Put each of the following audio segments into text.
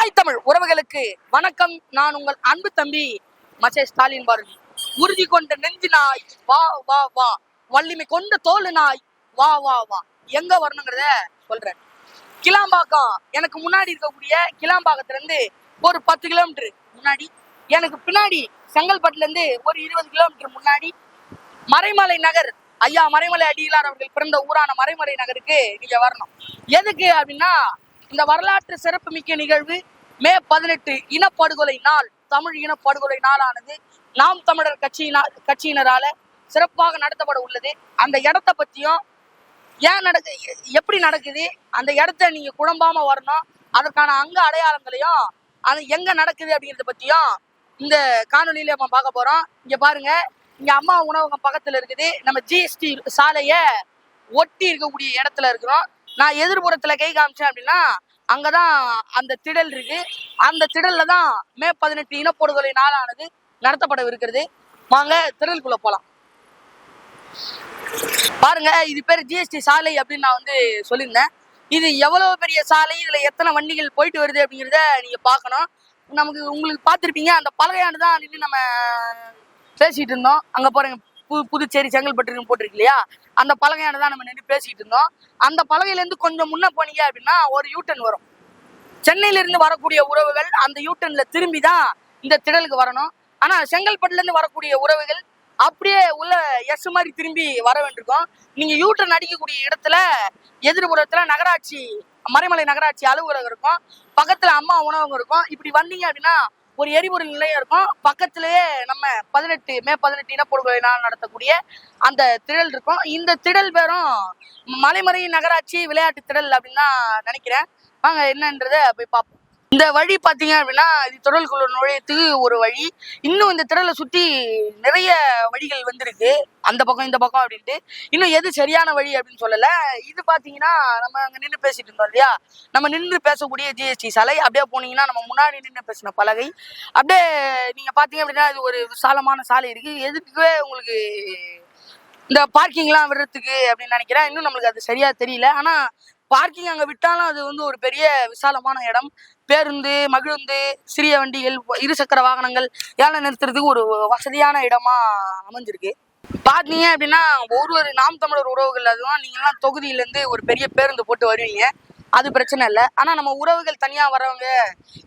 தாய் தமிழ் உறவுகளுக்கு வணக்கம். நான் உங்கள் அன்பு தம்பி மசே ஸ்டாலின் பாரதி. உறுதி கொண்ட நெஞ்சு நாய் வா வா வா, வள்ளிமை கொண்ட தோல் நாய் வா வா வா. எங்க வரணுங்கிறத சொல்றேன். கிளாம்பாக்கம், எனக்கு முன்னாடி இருக்கக்கூடிய கிளாம்பாக்கத்துல இருந்து ஒரு 10 கிலோமீட்டர் முன்னாடி, எனக்கு பின்னாடி செங்கல்பட்டுல இருந்து ஒரு 20 கிலோமீட்டர் முன்னாடி மறைமலை நகர், ஐயா மறைமலை அடிகளார் அவர்கள் பிறந்த ஊரான மறைமலை நகருக்கு நீங்க வரணும். எதுக்கு அப்படின்னா, இந்த வரலாற்று சிறப்பு மிக்க நிகழ்வு மே 18 இனப்படுகொலை நாள், தமிழ் இனப்படுகொலை நாளானது நாம் தமிழர் கட்சியினரால சிறப்பாக நடத்தப்பட உள்ளது. அந்த இடத்த பத்தியும் ஏன் எப்படி நடக்குது, அந்த இடத்த நீங்க குழம்பாம வரணும், அதற்கான அங்க அடையாளங்களையும் அது எங்க நடக்குது அப்படிங்கறத பத்தியும் இந்த காணொலியில நம்ம பார்க்க போறோம். இங்க பாருங்க, இங்க அம்மா உணவகம் பக்கத்துல இருக்குது. நம்ம ஜிஎஸ்டி சாலைய ஒட்டி இருக்கக்கூடிய இடத்துல இருக்கிறோம். நான் எதிர்புறத்துல கை காமிச்சேன் அப்படின்னா அங்கதான் அந்த திடல் இருக்கு. அந்த திடல்ல தான் மே 18 இனப்படுகொலை நாளானது நடத்தப்படவிருக்கிறது. வாங்க திடலுக்குள்ள போலாம். பாருங்க, இது பேர் ஜிஎஸ்டி சாலை அப்படின்னு நான் சொல்லியிருந்தேன். இது எவ்வளவு பெரிய சாலை, இதுல எத்தனை வண்டிகள் போயிட்டு வருது அப்படிங்கிறத நீங்க பார்க்கணும். உங்களுக்கு பார்த்துருப்பீங்க, அந்த பலகையானதான் நின்று நம்ம பேசிட்டு இருந்தோம். அங்க பாருங்க, புதுச்சேரி செங்கல்பட்டு போட்டிருக்கு இல்லையா, அந்த பலகையானதான் நம்ம நின்று பேசிட்டு இருந்தோம். அந்த பலகையில இருந்து கொஞ்சம் முன்ன போனீங்க அப்படின்னா ஒரு யூட்டன் வரும். சென்னையில இருந்து வரக்கூடிய உறவுகள் அந்த யூட்டன்ல திரும்பிதான் இந்த திடலுக்கு வரணும். ஆனா செங்கல்பட்டுல இருந்து வரக்கூடிய உறவுகள் அப்படியே உள்ள எஸ் மாதிரி திரும்பி வர வேண்டியிருக்கும். நீங்க யூட்டன் அடிக்கக்கூடிய இடத்துல எதிர்புறத்துல நகராட்சி, மறைமலை நகராட்சி அலுவலகம் இருக்கும், பக்கத்துல அம்மா உணவகம் இருக்கும். இப்படி வந்தீங்க அப்படின்னா ஒரு எரிபொருள் நிலையம் இருக்கும். பக்கத்திலேயே நம்ம மே 18 இனப்படுகொலை நாள் நடத்தக்கூடிய அந்த திடல் இருக்கும். இந்த திடல் பேரும் மலைமறை நகராட்சி விளையாட்டு திடல் அப்படின்னு தான் நினைக்கிறேன். வாங்க என்னன்றத போய் பார்ப்போம். இந்த வழி பார்த்தீங்க அப்படின்னா இது திடலுக்குள்ள நுழையத்துக்கு ஒரு வழி. இன்னும் இந்த திடலை சுற்றி நிறைய வழிகள் வந்திருக்கு, அந்த பக்கம் இந்த பக்கம் அப்படின்ட்டு. இன்னும் எது சரியான வழி அப்படின்னு சொல்லல. இது பார்த்தீங்கன்னா நம்ம அங்கே நின்று பேசிட்டு இருந்தோம் இல்லையா, நம்ம நின்று பேசக்கூடிய ஜிஎஸ்டி சாலை. அப்படியே போனீங்கன்னா நம்ம முன்னாடி நின்று பேசின பலகை. அப்படியே நீங்க பார்த்தீங்க அப்படின்னா இது ஒரு விசாலமான சாலை இருக்கு. எதுக்குவே உங்களுக்கு இந்த பார்க்கிங்லாம் விடுறதுக்கு அப்படின்னு நினைக்கிறேன். இன்னும் நம்மளுக்கு அது சரியா தெரியல. ஆனா பார்க்கிங் அங்க விட்டாலும் அது ஒரு பெரிய விசாலமான இடம். பேருந்து, மகிழுந்து, சிறிய வண்டிகள், இருசக்கர வாகனங்கள் எல்லாம் நிறுத்துறதுக்கு ஒரு வசதியான இடமா அமைஞ்சிருக்கு. பாத்தீங்க அப்படின்னா ஒரு நாம் தமிழர் உறவுகள், அதுவும் நீங்க எல்லாம் தொகுதியில இருந்து ஒரு பெரிய பேருந்து போட்டு வருவீங்க, அது பிரச்சனை இல்லை. ஆனா நம்ம உறவுகள் தனியா வரவங்க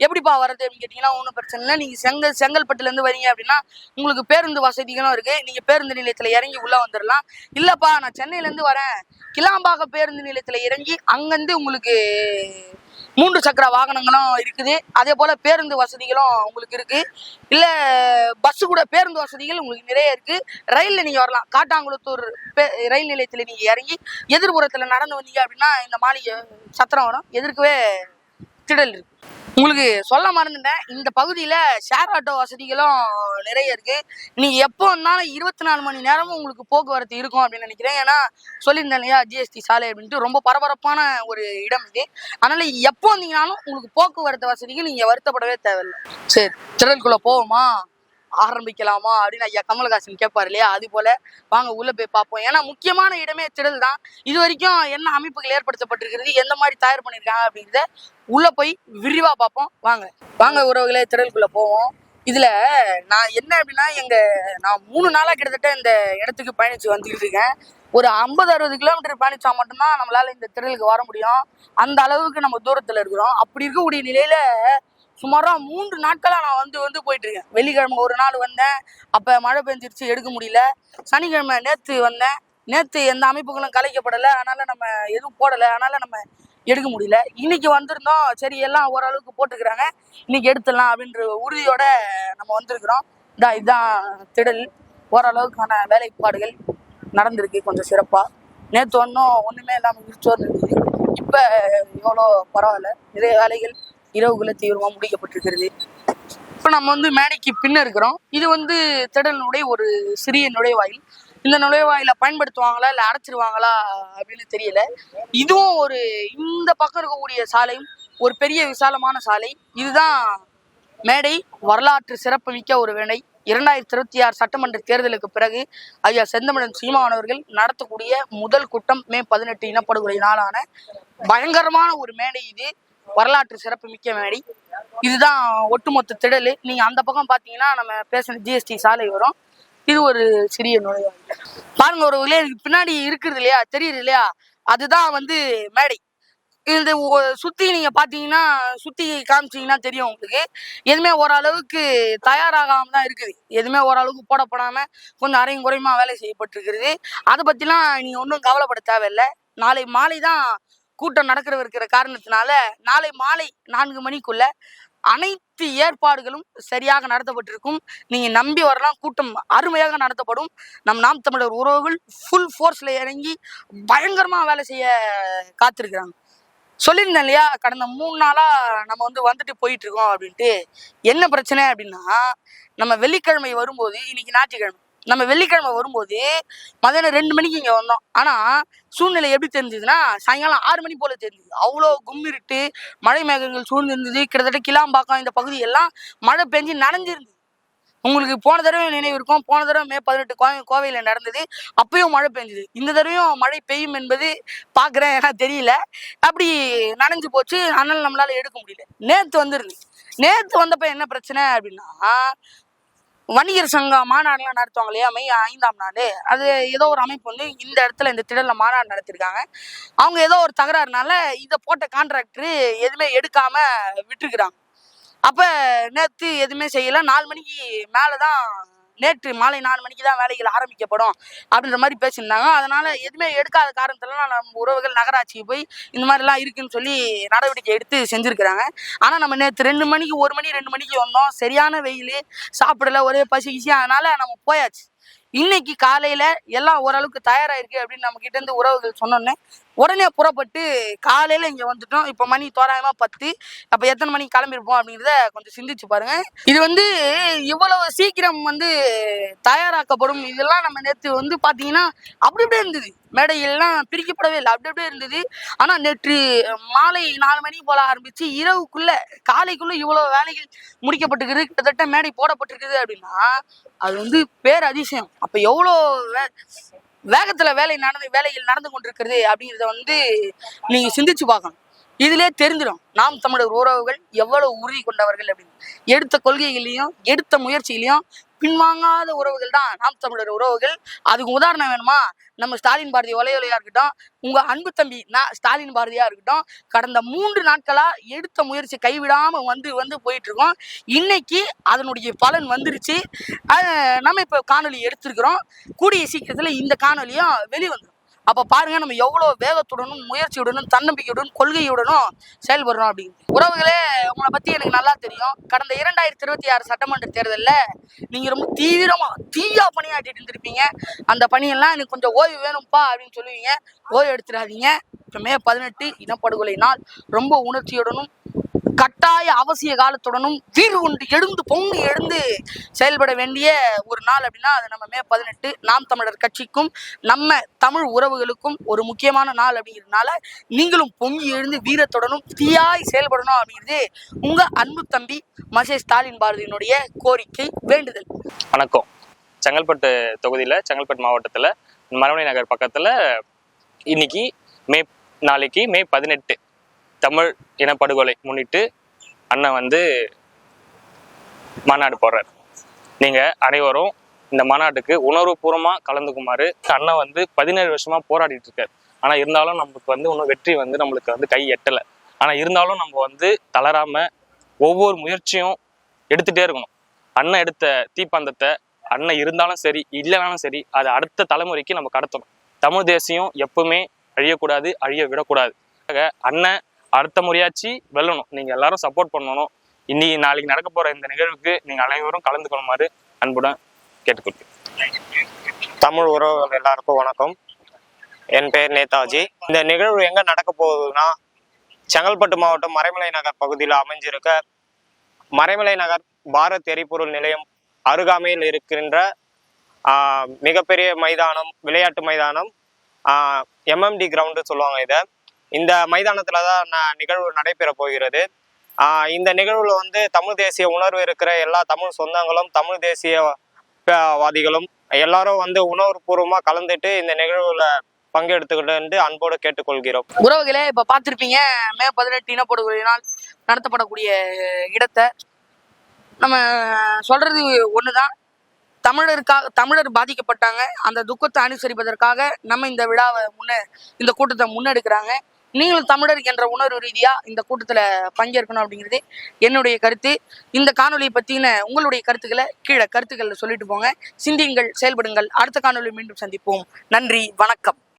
எப்படிப்பா வர்றது அப்படின்னு கேட்டீங்கன்னா ஒன்றும் பிரச்சனை இல்லை. நீங்க செங்கல்பட்டுல இருந்து வரீங்க அப்படின்னா உங்களுக்கு பேருந்து வசதிகளும் இருக்கு. நீங்க பேருந்து நிலையத்துல இறங்கி உள்ள வந்துடலாம். இல்லப்பா நான் சென்னையில இருந்து வரேன், கிளாம்பாக்கம் பேருந்து நிலையத்துல இறங்கி அங்கிருந்து உங்களுக்கு 3 சக்கர வாகனங்களும் இருக்குது. அதே போல பேருந்து வசதிகளும் உங்களுக்கு இருக்கு. இல்ல பஸ் கூட பேருந்து வசதிகள் உங்களுக்கு நிறைய இருக்கு. ரயில்ல நீங்க வரலாம். காட்டாங்குளத்தூர் ரயில் நிலையத்துல நீங்க இறங்கி எதிர்புறத்துல நடந்து வந்தீங்க அப்படின்னா இந்த மாளிகை சத்திரம் வரும். எதிர்க்கவே திடல் இருக்கு. உங்களுக்கு சொல்ல மறந்துட்டேன், இந்த பகுதியில ஷேர் ஆட்டோ வசதிகளும் நிறைய இருக்கு. நீங்க எப்போ வந்தாலும் 24 மணி நேரமும் உங்களுக்கு போக்குவரத்து இருக்கும் அப்படின்னு நினைக்கிறேன். ஏன்னா சொல்லியிருந்தேன் இல்லையா, ஜிஎஸ்டி சாலை அப்படின்ட்டு ரொம்ப பரபரப்பான ஒரு இடம் இது. அதனால எப்போ வந்தீங்கன்னாலும் உங்களுக்கு போக்குவரத்து வசதிக்கு நீங்க வருத்தப்படவே தேவையில்லை. சரி, திடலுக்குள்ள போவோமா, ஆரம்பிக்கலாமா அப்படின்னு ஐயா கமலஹாசன் கேட்பாரு இல்லையா, அது போல வாங்க உள்ள போய் பார்ப்போம். ஏன்னா முக்கியமான இடமே திடல் தான். இது வரைக்கும் என்ன அமைப்புகள் ஏற்படுத்தப்பட்டிருக்கிறது, எந்த மாதிரி தயார் பண்ணியிருக்காங்க அப்படிங்கிறத உள்ள போய் விரிவா பார்ப்போம். வாங்க உறவுகளே, திடலுக்குள்ள போவோம். இதுல நான் என்ன அப்படின்னா நான் 3 நாளா கிட்டத்தட்ட இந்த இடத்துக்கு பயணிச்சு வந்துகிட்டு இருக்கேன். ஒரு 50-60 கிலோமீட்டர் பயணிச்சா மட்டும்தான் நம்மளால இந்த திடலுக்கு வர முடியும். அந்த அளவுக்கு நம்ம தூரத்துல இருக்கிறோம். அப்படி இருக்கக்கூடிய நிலையில சுமாரா 3 நாட்களா நான் வந்து போயிட்டு இருக்கேன். வெள்ளிக்கிழமை ஒரு நாள் வந்தேன், அப்ப மழை பெஞ்சிருச்சு, எடுக்க முடியல. சனிக்கிழமை நேத்து வந்தேன், நேத்து எந்த அமைப்புகளும் கலைக்கப்படலை, அதனால நம்ம எதுவும் போடலை, அதனால நம்ம எடுக்க முடியல. இன்னைக்கு வந்திருந்தோம், சரி எல்லாம் ஓரளவுக்கு போட்டுக்கிறாங்க, இன்னைக்கு எடுத்துடலாம் அப்படின்ற உறுதியோட நம்ம வந்திருக்கிறோம். இதுதான் திடல். ஓரளவுக்கான வேலைப்பாடுகள் நடந்திருக்கு கொஞ்சம் சிறப்பா. நேற்று ஒன்றுமே இல்லாமல் விரிச்சோர்னு இருக்குது. இப்போ எவ்வளோ பரவாயில்ல, நிறைய வேலைகள் இரவுக்குள்ள தீவிரமா முடிக்கப்பட்டிருக்கிறது. இப்ப நம்ம மேடைக்கு பின்ன இருக்கிறோம். இது திடலுடைய ஒரு சிறிய நுழைவாயில். இந்த நுழைவாயில பயன்படுத்துவாங்களா இல்ல அடைச்சிருவாங்களா அப்படின்னு தெரியல. இதுவும் இந்த பக்கம் இருக்கக்கூடிய சாலையும் ஒரு பெரிய விசாலமான சாலை. இதுதான் மேடை. வரலாற்று சிறப்பு மிக்க ஒரு மேடை. 2026 சட்டமன்ற தேர்தலுக்கு பிறகு ஐயா செந்தமிழன் சீமான் அவர்கள் நடத்தக்கூடிய முதல் கூட்டம் மே 18 இனப்படுகொலை நாளான பயங்கரமான ஒரு மேடை. இது வரலாற்று சிறப்பு மிக்க மேடை. இதுதான் ஒட்டுமொத்த திடல். நீங்க அந்த பக்கம் பாத்தீங்கன்னா நம்ம பேசுன ஜிஎஸ்டி சாலை வரும். இது ஒரு சிறிய நுழைவாயில். பாருங்க ஒரு பின்னாடி இருக்குது இல்லையா, தெரியுது இல்லையா, அதுதான் வந்து மேடை. இது சுத்தி நீங்க பாத்தீங்கன்னா, சுத்தி காமிச்சீங்கன்னா தெரியும் உங்களுக்கு. எதுவுமே ஓரளவுக்கு தயாராகாம தான் இருக்குது. எதுவுமே ஓரளவுக்கு போடப்படாம கொஞ்சம் அரையும் குறையுமா வேலை செய்யப்பட்டிருக்கிறது. அதை பத்திலாம் நீங்க ஒன்றும் கவலைப்பட தேவையில்லை. நாளை மாலை தான் கூட்டம் இருக்கிற காரணத்தினால நாளை மாலை 4 மணிக்குள்ள அனைத்து ஏற்பாடுகளும் சரியாக நடத்தப்பட்டிருக்கும். நீங்க நம்பி வரலாம். கூட்டம் அருமையாக நடத்தப்படும். நாம் தமிழர் உறவுகள் ஃபுல் ஃபோர்ஸ்ல இறங்கி பயங்கரமா வேலை செய்ய காத்திருக்கிறாங்க. சொல்லியிருந்தேன் இல்லையா, கடந்த 3 நாளா நம்ம வந்துட்டு போயிட்டு இருக்கோம் அப்படின்ட்டு. என்ன பிரச்சனை அப்படின்னா, நம்ம வெள்ளிக்கிழமை வரும்போது, இன்னைக்கு ஞாயிற்றுக்கிழமை, நம்ம வெள்ளிக்கிழமை வரும்போது மதியானம் 2 மணிக்கு இங்க வந்தோம். ஆனா சூழ்நிலை எப்படி தெரிஞ்சதுன்னா, சாயங்காலம் 6 மணி போல தெரிஞ்சது. அவ்வளோ கும்மிருட்டு, மழை மேகங்கள் சூழ்ந்திருந்தது. கிட்டத்தட்ட கிளாம்பாக்கம் இந்த பகுதி எல்லாம் மழை பெஞ்சு நனைஞ்சிருந்தது. உங்களுக்கு போன தடவை நினைவு இருக்கும். போன தடவை மே 18 கோவையில நடந்தது. அப்பயும் மழை பெஞ்சது. இந்த தடவையும் மழை பெய்யும் என்பது பாக்குறேன், ஏன்னா தெரியல. அப்படி நனைஞ்சு போச்சு. அதனால நம்மளால எடுக்க முடியல. நேத்து வந்தப்ப என்ன பிரச்சனை அப்படின்னா, வணிகர் சங்க மாநாடுலாம் நடத்துவாங்க இல்லையா, மே 5ஆம் நாள். அது ஏதோ ஒரு அமைப்பு இந்த இடத்துல இந்த திடல்ல மாநாடு நடத்திருக்காங்க. அவங்க ஏதோ ஒரு தகராறுனால இதை போட்ட கான்ட்ராக்டர் எதுவுமே எடுக்காம விட்டுருக்குறாங்க. அப்ப நேத்து எதுவுமே செய்யல. 4 மணிக்கு மேலதான், நேற்று மாலை 4 மணிக்கு தான் வேலைகள் ஆரம்பிக்கப்படும் அப்படின்ற மாதிரி பேசியிருந்தாங்க. அதனால எதுவுமே எடுக்காத காரணத்துல நம்ம உறவுகள் நகராட்சிக்கு போய் இந்த மாதிரி எல்லாம் இருக்குன்னு சொல்லி நடவடிக்கை எடுத்து செஞ்சிருக்கிறாங்க. ஆனா நம்ம நேற்று 2 மணிக்கு 1 மணி 2 மணிக்கு வந்தோம். சரியான வெயில், சாப்பிடல, ஒரே பசி. அதனால நம்ம போயாச்சு. இன்னைக்கு காலையில எல்லாம் ஓரளவுக்கு தயாராயிருக்கு அப்படின்னு நம்ம கிட்ட இருந்து உறவுகள் சொன்னோன்னே உடனே புறப்பட்டு காலையில இங்க வந்துட்டோம். இப்ப மணி தோராயமா 10. அப்ப எத்தனை மணிக்கு கிளம்பிருப்போம் அப்படிங்கிறத கொஞ்சம் சிந்திச்சு பாருங்க. இது இவ்வளவு சீக்கிரம் தயாராக்கப்படும். இதெல்லாம் நம்ம நேற்று பாத்தீங்கன்னா அப்படி அப்படியே இருந்தது. மேடைகள்லாம் பிரிக்கப்படவே இல்லை, அப்படி அப்படியே இருந்தது. ஆனா நேற்று மாலை 4 மணி போல ஆரம்பிச்சு இரவுக்குள்ள காலைக்குள்ள இவ்வளவு வேலைகள் முடிக்கப்பட்டிருக்குது. கிட்டத்தட்ட மேடை போடப்பட்டிருக்குது அப்படின்னா அது பேர் அதிசயம். அப்ப எவ்வளோ வேகத்துல வேலைகள் நடந்து கொண்டிருக்கிறது அப்படிங்கிறத நீங்க சிந்திச்சு பார்க்கணும். இதிலே தெரிஞ்சிடும் நாம் தமிழர் உறவுகள் எவ்வளவு உறுதி கொண்டவர்கள் அப்படின்னு. எடுத்த கொள்கைகளையும் எடுத்த முயற்சிகளையும் பின்வாங்காத உறவுகள் தான் நாம் தமிழர் உறவுகள். அதுக்கு உதாரணம் வேணுமா, நம்ம ஸ்டாலின் பாரதி ஒலையா இருக்கட்டும், உங்க அன்பு தம்பி ஸ்டாலின் பாரதியா இருக்கட்டும், கடந்த 3 நாட்களா எடுத்த முயற்சி கைவிடாம போயிட்டு இருக்கோம். இன்னைக்கு அதனுடைய பலன் வந்துருச்சு. நம்ம இப்ப காணொலி எடுத்திருக்கிறோம். கூடிய சீக்கிரத்துல இந்த காணொலியும் வெளிவந்துடும். அப்ப பாருங்க நம்ம எவ்வளவு வேகத்துடனும் முயற்சியுடனும் தன்னம்பிக்கையுடனும் கொள்கையுடனும் செயல்படுறோம் அப்படிங்கிறது. உறவுகளே, உங்களை பத்தி எனக்கு நல்லா தெரியும். கடந்த 2026 சட்டமன்ற தேர்தல்ல நீங்க ரொம்ப தீயா பணியாற்றிட்டு இருந்திருப்பீங்க. அந்த பணியெல்லாம் எனக்கு கொஞ்சம் ஓய்வு வேணும்ப்பா அப்படின்னு சொல்லுவீங்க. ஓய்வு எடுத்துடாதீங்க. இப்ப மே 18 இனப்படுகொலை நாள். ரொம்ப உணர்ச்சியுடனும் கட்டாய அவசிய காலத்துடனும் வீறு கொண்டு எழுந்து செயல்பட வேண்டிய ஒரு நாள் அப்படின்னா அது நம்ம மே 18 நாம் தமிழர் கட்சிக்கும் நம்ம தமிழ் உறவுகளுக்கும் ஒரு முக்கியமான நாள். அப்படிங்கிறதுனால நீங்களும் பொங்கி எழுந்து வீரத்துடனும் தீயாய் செயல்படணும் அப்படிங்கிறது உங்க அன்பு தம்பி மசே ஸ்டாலின் பாரதியினுடைய கோரிக்கை, வேண்டுதல். வணக்கம். செங்கல்பட்டு தொகுதியில், செங்கல்பட்டு மாவட்டத்தில் மரமலை நகர் பக்கத்தில் நாளைக்கு மே 18 தமிழ் இனப்படுகொலை முன்னிட்டு அண்ணன் மாநாடு போடுறார். நீங்க அனைவரும் இந்த மாநாட்டுக்கு உணர்வுபூர்வமாக கலந்துக்குமாறு. அண்ணன் 17 வருஷமா போராடிட்டு இருக்காரு. ஆனா இருந்தாலும் நமக்கு இன்னும் வெற்றி நம்மளுக்கு கை எட்டலை. ஆனா இருந்தாலும் நம்ம தளராம ஒவ்வொரு முயற்சியும் எடுத்துட்டே இருக்கணும். அண்ணன் எடுத்த தீப்பந்தத்தை அண்ணன் இருந்தாலும் சரி இல்லைனாலும் சரி அதை அடுத்த தலைமுறைக்கு நம்ம கடத்தணும். தமிழ் தேசியம் எப்பவுமே அழியக்கூடாது, அழிய விடக்கூடாது. அண்ணன் அடுத்த முறையாச்சு வெல்லணும். நீங்க எல்லாரும் சப்போர்ட் பண்ணணும். நாளைக்கு நடக்க போற இந்த நிகழ்வுக்கு நீங்க அனைவரும் கலந்துக்கணுமாறு அன்புடன் கேட்டுக்கொள்கிறேன். தமிழ் உறவுகள் எல்லாருக்கும் வணக்கம். என் பெயர் நேதாஜி. இந்த நிகழ்வு எங்க நடக்க போகுதுன்னா, செங்கல்பட்டு மாவட்டம் மறைமலை நகர் பகுதியில் அமைஞ்சிருக்க மறைமலை நகர் பாரத் எரிபொருள் நிலையம் அருகாமையில் இருக்கின்ற மிகப்பெரிய மைதானம், விளையாட்டு மைதானம், MMD கிரவுண்டு சொல்லுவாங்க. இந்த மைதானத்துல தான் நிகழ்வு நடைபெற போகிறது. இந்த நிகழ்வுல தமிழ் தேசிய உணர்வு இருக்கிற எல்லா தமிழ் சொந்தங்களும் தமிழ் தேசியவாதிகளும் எல்லாரும் உணர்வுபூர்வமா கலந்துட்டு இந்த நிகழ்வுல பங்கெடுத்துக்கிட்டு அன்போடு கேட்டுக்கொள்கிறோம். உறவுகளே, இப்ப பார்த்திருப்பீங்க, மே 18 இனப்படுகொலையினால் நடத்தப்படக்கூடிய இடத்தை. நம்ம சொல்றது ஒண்ணுதான், தமிழர் பாதிக்கப்பட்டாங்க. அந்த துக்கத்தை அனுசரிப்பதற்காக நம்ம இந்த விழாவை இந்த கூட்டத்தை முன்னெடுக்கிறாங்க. நீங்களும் தமிழர் என்ற உணர்வு ரீதியா இந்த கூட்டத்துல பங்கேற்கணும் அப்படிங்கிறது என்னுடைய கருத்து. இந்த காணொலியை பத்தின உங்களுடைய கருத்துக்களை கீழே கருத்துக்களை சொல்லிட்டு போங்க. சிந்தியுங்கள், செயல்படுங்கள். அடுத்த காணொலி மீண்டும் சந்திப்போம். நன்றி, வணக்கம்.